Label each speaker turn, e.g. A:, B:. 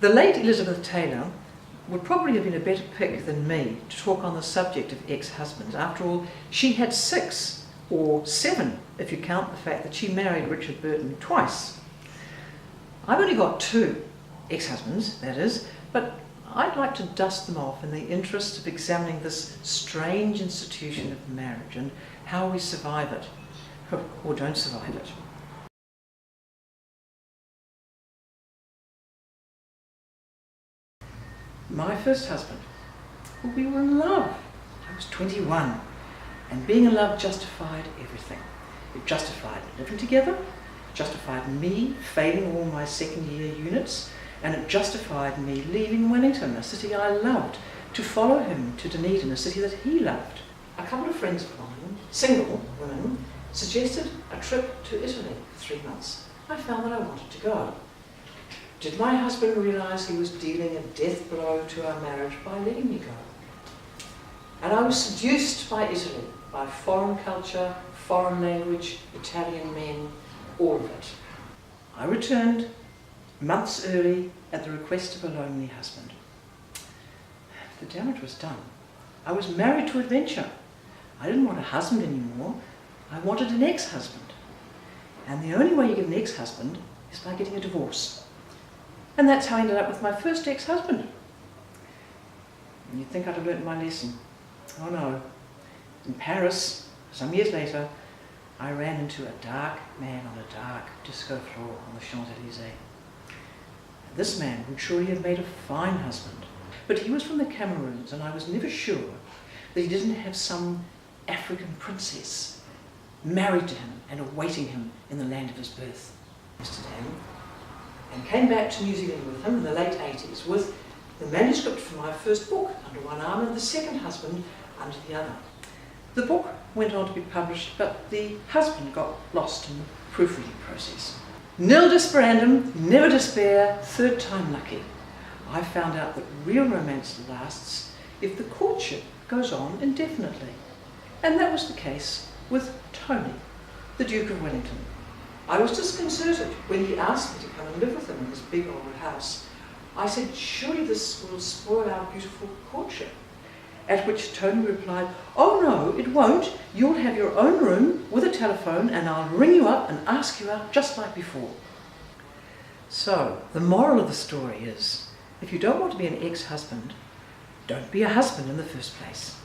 A: The late Elizabeth Taylor would probably have been a better pick than me to talk on the subject of ex-husbands. After all, she had 6, or 7 if you count the fact that she married Richard Burton twice. I've only got 2 ex-husbands, that is, but I'd like to dust them off in the interest of examining this strange institution of marriage and how we survive it, or don't survive it. My first husband. Well, we were in love. I was 21, and being in love justified everything. It justified living together, it justified me failing all my second-year units, and it justified me leaving Wellington, a city I loved, to follow him to Dunedin, a city that he loved. A couple of friends of mine, single women, suggested a trip to Italy for 3 months. I found that I wanted to go. Did my husband realise he was dealing a death blow to our marriage by letting me go? And I was seduced by Italy, by foreign culture, foreign language, Italian men, all of it. I returned months early at the request of a lonely husband. The damage was done. I was married to adventure. I didn't want a husband anymore. I wanted an ex-husband. And the only way you get an ex-husband is by getting a divorce. And that's how I ended up with my first ex-husband. And you'd think I'd have learnt my lesson. Oh no. In Paris, some years later, I ran into a dark man on a dark disco floor on the Champs-Élysées. This man would surely have made a fine husband, but he was from the Cameroons, and I was never sure that he didn't have some African princess married to him and awaiting him in the land of his birth, Amsterdam, and came back to New Zealand with him in the late 80s with the manuscript for my first book under one arm and the second husband under the other. The book went on to be published, but the husband got lost in the proofreading process. Nil desperandum, never despair, third time lucky. I found out that real romance lasts if the courtship goes on indefinitely. And that was the case with Tony, the Duke of Wellington. I was disconcerted when he asked me to come and live with him in his big old house. I said, surely this will spoil our beautiful courtship. At which Tony replied, oh no, it won't. You'll have your own room with a telephone and I'll ring you up and ask you out just like before. So, the moral of the story is, if you don't want to be an ex-husband, don't be a husband in the first place.